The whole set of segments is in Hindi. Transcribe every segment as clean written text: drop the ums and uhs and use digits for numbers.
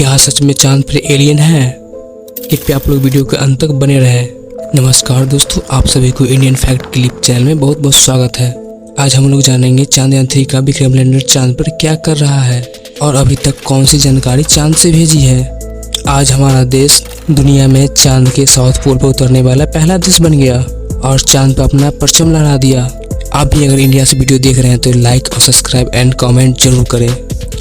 क्या सच में चांद पर एलियन है? कृपया आप लोग वीडियो के अंत तक बने रहे। नमस्कार दोस्तों, आप सभी को इंडियन फैक्ट क्लिप चैनल में बहुत बहुत स्वागत है। आज हम लोग जानेंगे चांद्रयान 3 का विक्रम लैंडर चांद पर क्या कर रहा है और अभी तक कौन सी जानकारी चांद से भेजी है। आज हमारा देश दुनिया में चांद के साउथ पोल पर उतरने वाला पहला देश बन गया और चांद पर अपना परचम लहरा दिया। आप भी अगर इंडिया से वीडियो देख रहे हैं तो लाइक और सब्सक्राइब एंड कमेंट जरूर करें।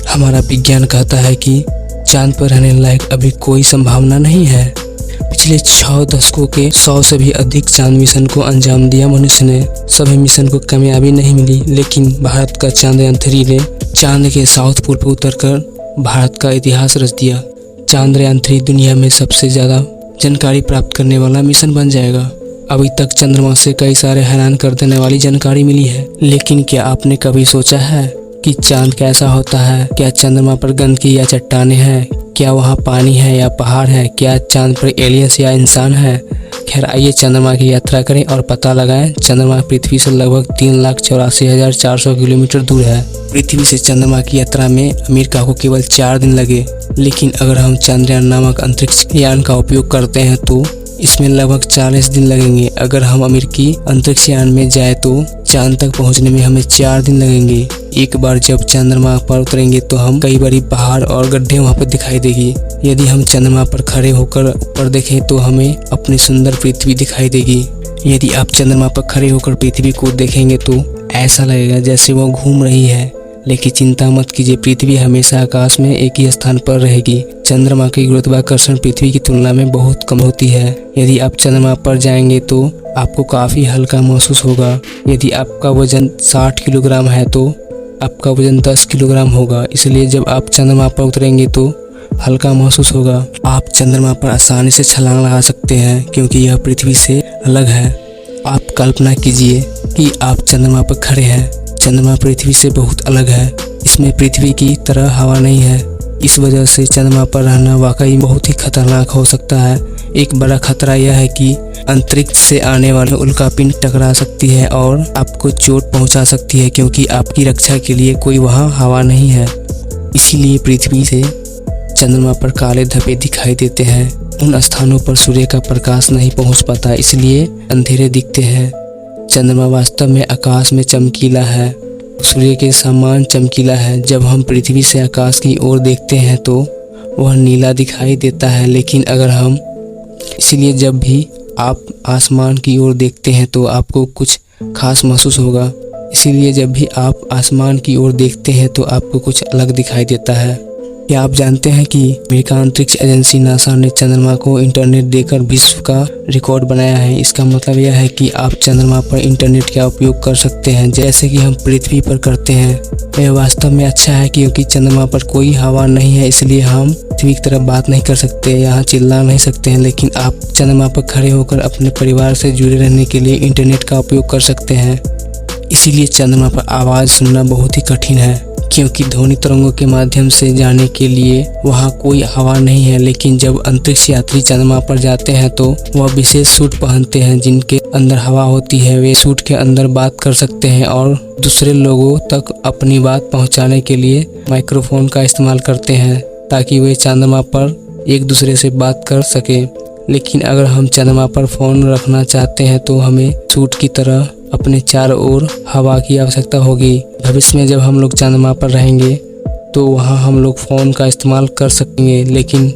हमारा विज्ञान कहता है कि चांद पर रहने लायक अभी कोई संभावना नहीं है। पिछले 6 दशकों के 100 से भी अधिक चांद मिशन को अंजाम दिया मनुष्य ने। सभी मिशन को कामयाबी नहीं मिली, लेकिन भारत का चांद्रयान 3 ने चांद के साउथ पोल पर उतरकर भारत का इतिहास रच दिया। चांद्रयान 3 दुनिया में सबसे ज़्यादा जानकारी प्राप्त करने वाला मिशन बन जाएगा। अभी तक चंद्रमा से कई सारे हैरान कर देने वाली जानकारी मिली है, लेकिन क्या आपने कभी सोचा है कि चांद कैसा होता है? क्या चंद्रमा पर गंदगी या चट्टानें हैं? क्या वहाँ पानी है या पहाड़ है? क्या चांद पर एलियंस या इंसान है? खैर, आइए चंद्रमा की यात्रा करें और पता लगाएं। चंद्रमा पृथ्वी से लगभग 3,84,400 किलोमीटर दूर है। पृथ्वी से चंद्रमा की यात्रा में अमेरिका को केवल 4 दिन लगे, लेकिन अगर हम चंद्रयान नामक अंतरिक्ष यान का उपयोग करते हैं तो इसमें लगभग 40 दिन लगेंगे। अगर हम अमेरिकी अंतरिक्ष यान में जाए तो चांद तक पहुंचने में हमें 4 दिन लगेंगे। एक बार जब चंद्रमा पर उतरेंगे तो हम कई बड़ी पहाड़ और गड्ढे वहां पर दिखाई देगी। यदि हम चंद्रमा पर खड़े होकर ऊपर देखें तो हमें अपनी सुंदर पृथ्वी दिखाई देगी। यदि आप चंद्रमा पर खड़े होकर पृथ्वी को देखेंगे तो ऐसा लगेगा जैसे वो घूम रही है, लेकिन चिंता मत कीजिए, पृथ्वी हमेशा आकाश में एक ही स्थान पर रहेगी। चंद्रमा की गुरुत्वाकर्षण पृथ्वी की तुलना में बहुत कम होती है। यदि आप चंद्रमा पर जाएंगे तो आपको काफ़ी हल्का महसूस होगा। यदि आपका वजन 60 किलोग्राम है तो आपका वजन 10 किलोग्राम होगा, इसलिए जब आप चंद्रमा पर उतरेंगे तो हल्का महसूस होगा। आप चंद्रमा पर आसानी से छलांग लगा सकते हैं क्योंकि यह पृथ्वी से अलग है। आप कल्पना कीजिए कि आप चंद्रमा पर खड़े हैं। चंद्रमा पृथ्वी से बहुत अलग है। इसमें पृथ्वी की तरह हवा नहीं है। इस वजह से चंद्रमा पर रहना वाकई बहुत ही खतरनाक हो सकता है। एक बड़ा खतरा यह है कि अंतरिक्ष से आने वाले उल्कापिंड टकरा सकती है और आपको चोट पहुंचा सकती है, क्योंकि आपकी रक्षा के लिए कोई वहां हवा नहीं है। इसीलिए पृथ्वी से चंद्रमा पर काले धब्बे दिखाई देते हैं। उन स्थानों पर सूर्य का प्रकाश नहीं पहुँच पाता, इसलिए अंधेरे दिखते हैं। चंद्रमा वास्तव में आकाश में चमकीला है, सूर्य के समान चमकीला है। जब हम पृथ्वी से आकाश की ओर देखते हैं तो वह नीला दिखाई देता है, लेकिन अगर हम इसलिए जब भी आप आसमान की ओर देखते हैं तो आपको कुछ खास महसूस होगा। इसीलिए जब भी आप आसमान की ओर देखते हैं तो आपको कुछ अलग दिखाई देता है। क्या आप जानते हैं कि अमेरिका अंतरिक्ष एजेंसी नासा ने चंद्रमा को इंटरनेट देकर विश्व का रिकॉर्ड बनाया है? इसका मतलब यह है कि आप चंद्रमा पर इंटरनेट का उपयोग कर सकते हैं, जैसे कि हम पृथ्वी पर करते हैं। यह वास्तव में अच्छा है क्योंकि चंद्रमा पर कोई हवा नहीं है, इसलिए हम पृथ्वी की तरह बात नहीं कर सकते, यहाँ चिल्ला नहीं सकते हैं। लेकिन आप चंद्रमा पर खड़े होकर अपने परिवार से जुड़े रहने के लिए इंटरनेट का उपयोग कर सकते हैं। इसीलिए चंद्रमा पर आवाज़ सुनना बहुत ही कठिन है, क्योंकि ध्वनि तरंगों के माध्यम से जाने के लिए वहाँ कोई हवा नहीं है। लेकिन जब अंतरिक्ष यात्री चंद्रमा पर जाते हैं तो वह विशेष सूट पहनते हैं जिनके अंदर हवा होती है। वे सूट के अंदर बात कर सकते हैं और दूसरे लोगों तक अपनी बात पहुँचाने के लिए माइक्रोफोन का इस्तेमाल करते हैं, ताकि वे चंद्रमा पर एक दूसरे से बात कर सकें। लेकिन अगर हम चंद्रमा पर फ़ोन रखना चाहते हैं तो हमें सूट की तरह अपने चारों ओर हवा की आवश्यकता होगी। भविष्य में जब हम लोग चंद्रमा पर रहेंगे तो वहाँ हम लोग फ़ोन का इस्तेमाल कर सकेंगे, लेकिन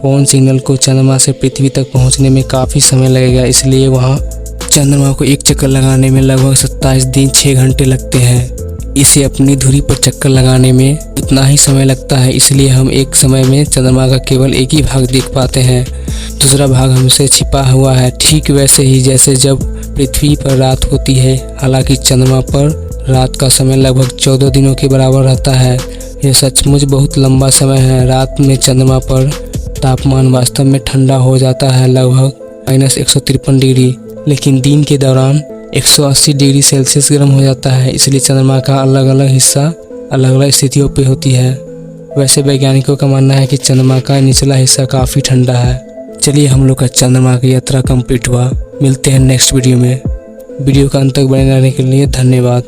फ़ोन सिग्नल को चंद्रमा से पृथ्वी तक पहुँचने में काफ़ी समय लगेगा। इसलिए वहाँ चंद्रमा को एक चक्कर लगाने में लगभग 27 दिन 6 घंटे लगते हैं। इसे अपनी धुरी पर चक्कर लगाने में उतना ही समय लगता है, इसलिए हम एक समय में चंद्रमा का केवल एक ही भाग देख पाते हैं, दूसरा भाग हमसे छिपा हुआ है। ठीक वैसे ही जैसे जब पृथ्वी पर रात होती है। हालांकि चंद्रमा पर रात का समय लगभग 14 दिनों के बराबर रहता है। यह सचमुच बहुत लंबा समय है। रात में चंद्रमा पर तापमान वास्तव में ठंडा हो जाता है, लगभग -153 डिग्री, लेकिन दिन के दौरान 180 डिग्री सेल्सियस गर्म हो जाता है। इसलिए चंद्रमा का अलग अलग हिस्सा अलग अलग स्थितियों पे होती है। वैसे वैज्ञानिकों का मानना है कि चंद्रमा का निचला हिस्सा काफ़ी ठंडा है। चलिए, हम लोग का चंद्रमा की यात्रा कंप्लीट हुआ। मिलते हैं नेक्स्ट वीडियो में। वीडियो का अंत तक बने रहने के लिए धन्यवाद।